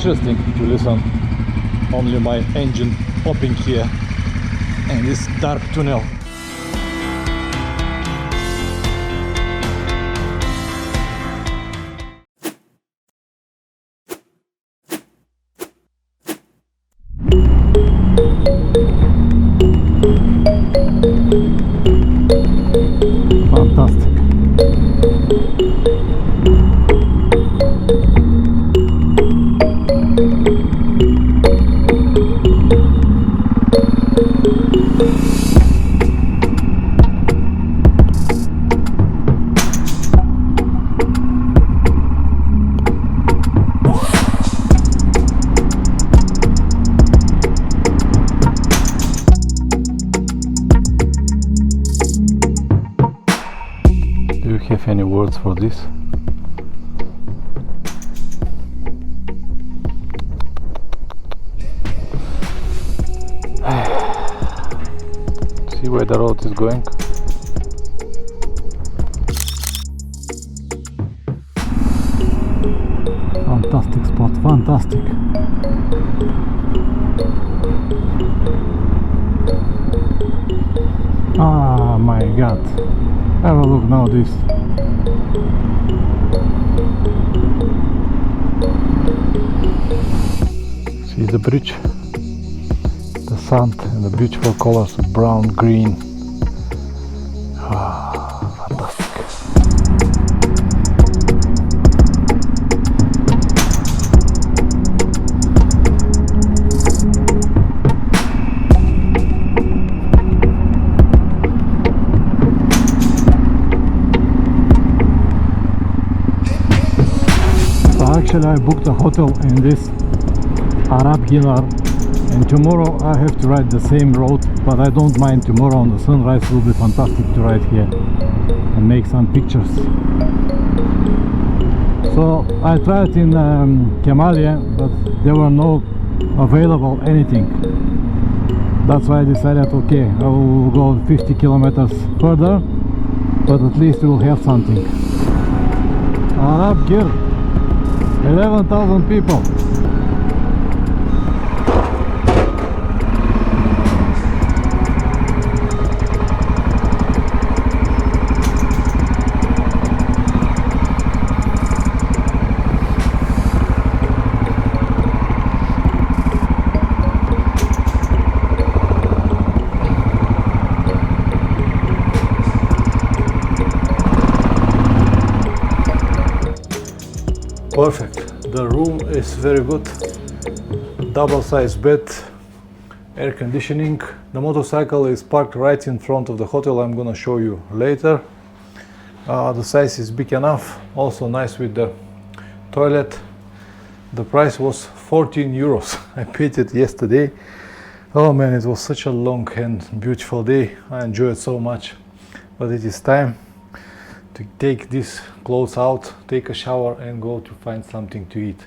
interesting to listen only my engine popping here in this dark tunnel. Fantastic. Have any words for this? See where the road is going? Fantastic spot, fantastic. Ah, my God. Have a look now this. See the bridge, the sand and the beautiful colors of brown, green. Ah, fantastic. Actually, I booked a hotel in this Arab Hilar, and tomorrow I have to ride the same road, but I don't mind. Tomorrow on the sunrise will be fantastic to ride here and make some pictures. So I tried in Kemaliye, but there were no available anything. That's why I decided, okay, I will go 50 kilometers further, but at least we will have something. Arab Gir, 11,000 people. Perfect. The room is very good. Double size bed, air conditioning. The motorcycle is parked right in front of the hotel. I'm gonna show you later. The size is big enough. Also nice with the toilet. The price was 14 euros. I paid it yesterday. Oh man, it was such a long and beautiful day. I enjoyed so much. But it is time to take these clothes out, take a shower and go to find something to eat.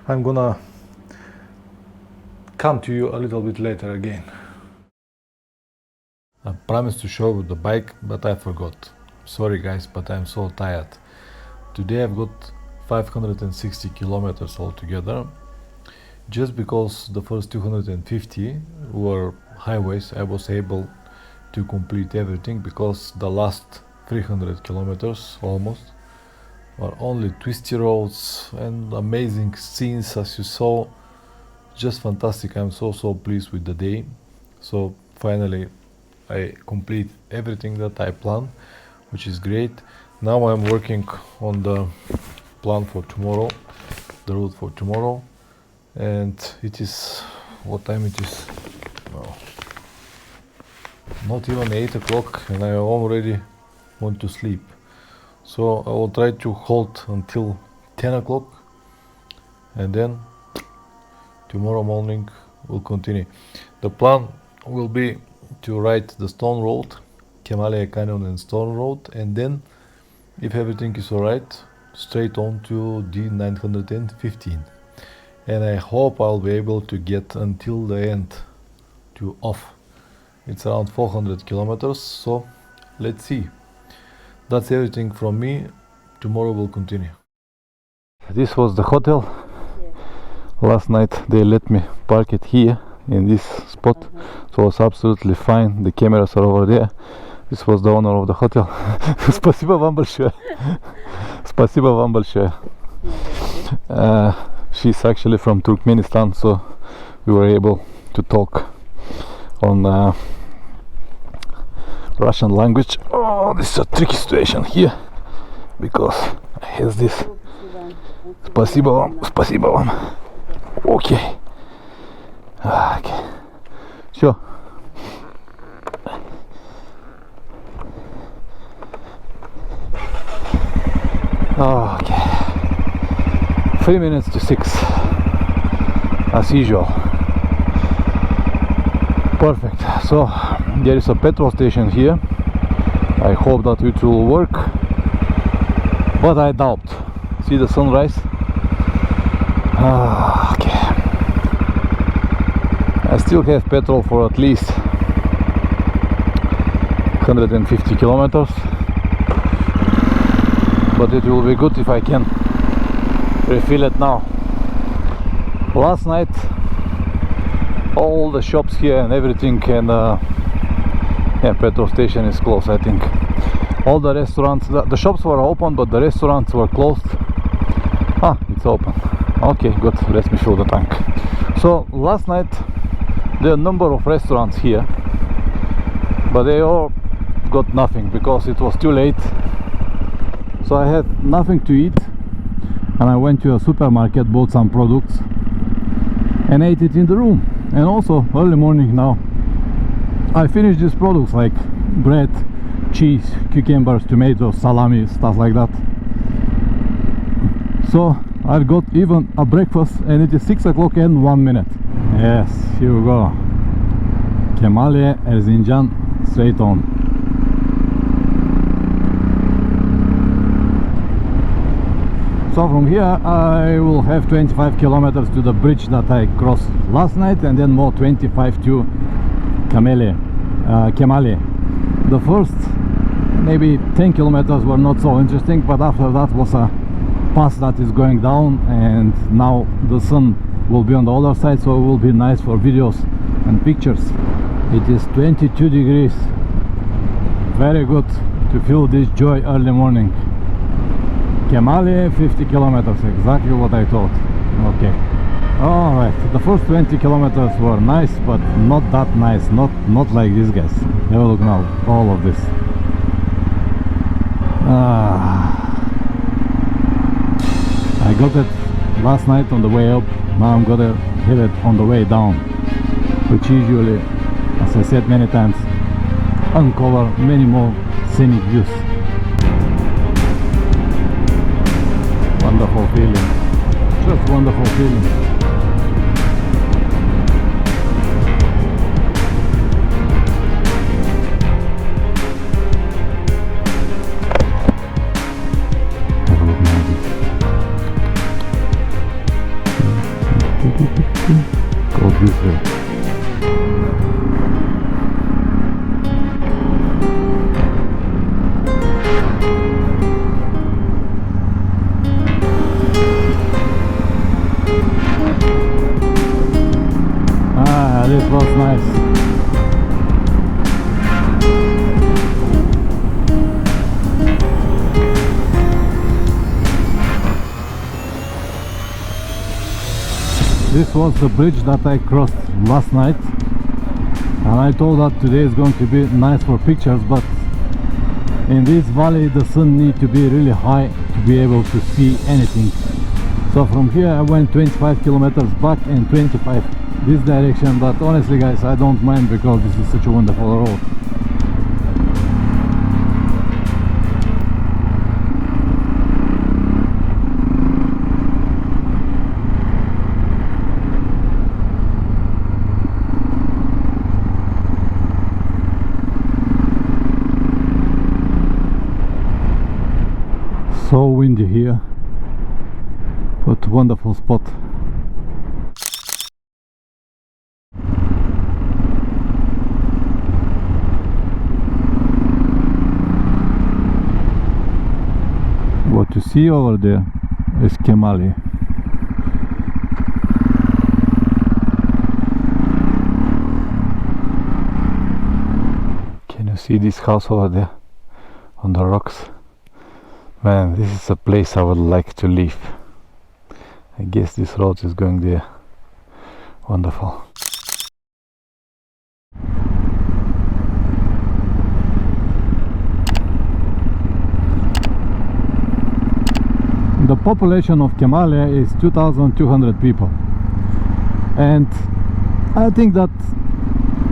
I'm gonna come to you a little bit later again. I promised to show you the bike, but I forgot. Sorry guys, but I'm so tired. Today I've got 560 kilometers altogether. Just because the first 250 were highways, I was able to complete everything, because the last 300 kilometers almost are only twisty roads and amazing scenes, as you saw. Just fantastic. I'm so pleased with the day. So finally I complete everything that I planned, which is great. Now I'm working on the plan for tomorrow, the route for tomorrow, and it is, what time it is? Oh, not even 8 o'clock and I already want to sleep. So I will try to hold until 10 o'clock and then tomorrow morning we'll continue. The plan will be to ride the Stone Road, Kemaliye Kanyon and Stone Road, and then if everything is alright, straight on to D915. And I hope I'll be able to get until the end to off. It's around 400 kilometers, so let's see. That's everything from me. Tomorrow we'll continue. This was the hotel. Last night they let me park it here in this spot, so it's absolutely fine. The cameras are over there. This was the owner of the hotel. Спасибо вам большое. Спасибо вам большое. She's actually from Turkmenistan, so we were able to talk on Russian language. Oh, this is a tricky situation here because I have this. Спасибо вам, спасибо вам. Okay. Okay. Sure. Okay. 3 minutes to 6 as usual. Perfect. So there is a petrol station here. I hope that it will work, but I doubt. See the sunrise? Okay. I still have petrol for at least 150 kilometers, but it will be good if I can refill it now. Last night all the shops here and everything, and yeah, petrol station is closed. I think all the restaurants, the shops were open, but the restaurants were closed. Ah, it's open. Okay, good. Let me fill the tank. So last night there are a number of restaurants here, but they all got nothing because it was too late. So I had nothing to eat, and I went to a supermarket, bought some products and ate it in the room. And also early morning now I finished these products like bread, cheese, cucumbers, tomatoes, salami, stuff like that. So I've got even a breakfast, and it is 6 o'clock and 1 minute. Yes, here we go. Kemaliye, Erzincan, straight on. So from here I will have 25 kilometers to the bridge that I crossed last night, and then more 25 to Kemali. The first maybe 10 kilometers were not so interesting, but after that was a pass that is going down, and now the sun will be on the other side, so it will be nice for videos and pictures. It is 22 degrees. Very good to feel this joy early morning. Kemali, 50 kilometers, exactly what I thought. Okay. Alright, the first 20 kilometers were nice, but not that nice, not like these guys. Have a look now, all of this. I got it last night on the way up, now I'm gonna hit it on the way down, which usually, as I said many times, uncover many more scenic views. Wonderful feeling, just wonderful feeling. Go this way. This was nice. This was the bridge that I crossed last night, and I thought that today is going to be nice for pictures, but in this valley the sun needs to be really high to be able to see anything. So from here I went 25 kilometers back and 25 this direction, but honestly guys, I don't mind because this is such a wonderful road. So windy here, but wonderful spot. What you see over there is Kemali. See this house over there on the rocks? Man, this is a place I would like to live. I guess this road is going there. Wonderful. The population of Kemali is 2,200 people, and I think that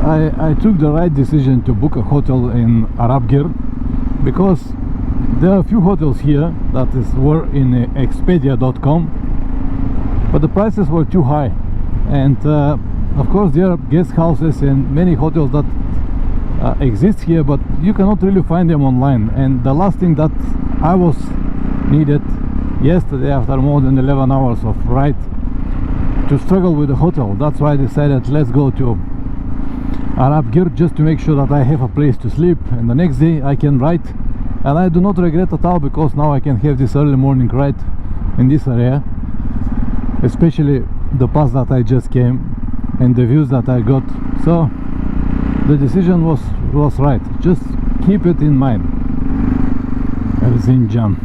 I took the right decision to book a hotel in Arabgir, because there are a few hotels here that were in Expedia.com, but the prices were too high, and of course there are guest houses and many hotels that exist here, but you cannot really find them online. And the last thing that I was needed yesterday, after more than 11 hours of ride, to struggle with the hotel. That's why I decided, let's go to Arabgir, just to make sure that I have a place to sleep, and the next day I can ride. And I do not regret at all, because now I can have this early morning ride in this area, especially the pass that I just came and the views that I got. So the decision was right. Just keep it in mind. Erzincan.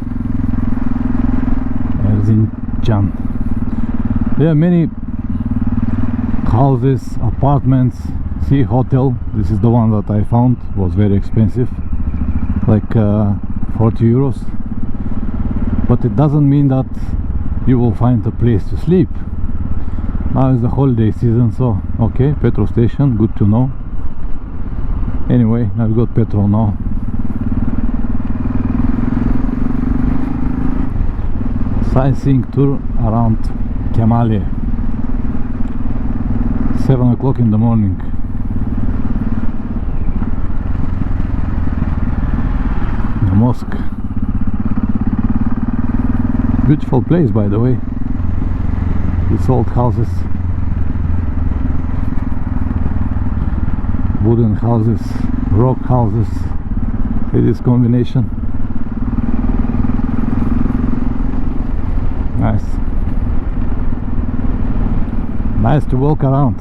There are many houses, apartments. See, hotel, this is the one that I found, was very expensive, like 40 euros, but it doesn't mean that you will find a place to sleep. Now is the holiday season, so okay, petrol station, good to know. Anyway, I've got petrol now. Sightseeing tour around Kemali, 7 o'clock in the morning. The mosque. Beautiful place, by the way. These old houses, wooden houses, rock houses. See this combination? Nice to walk around.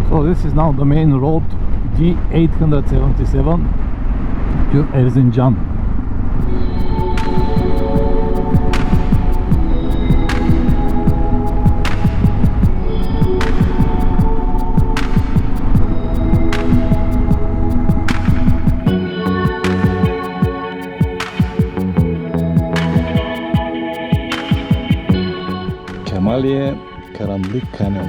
So this is now the main road, D877 to Erzincan. Kemaliye Karanlık Kanyon.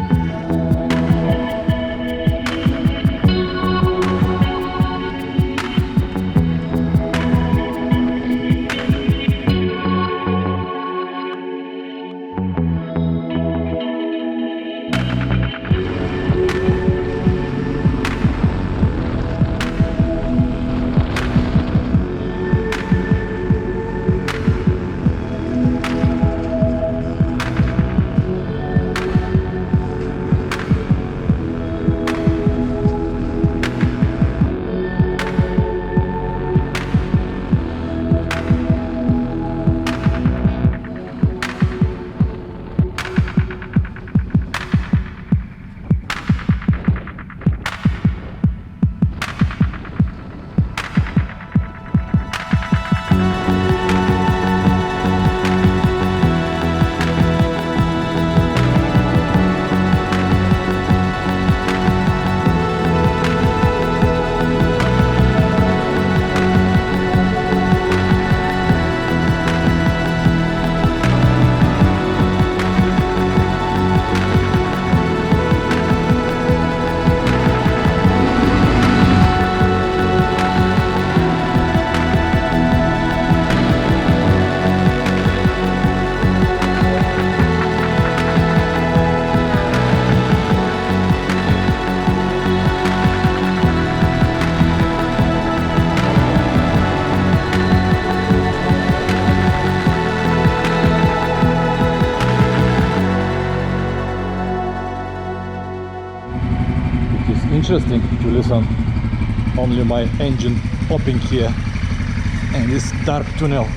Interesting to listen only my engine popping here in this dark tunnel.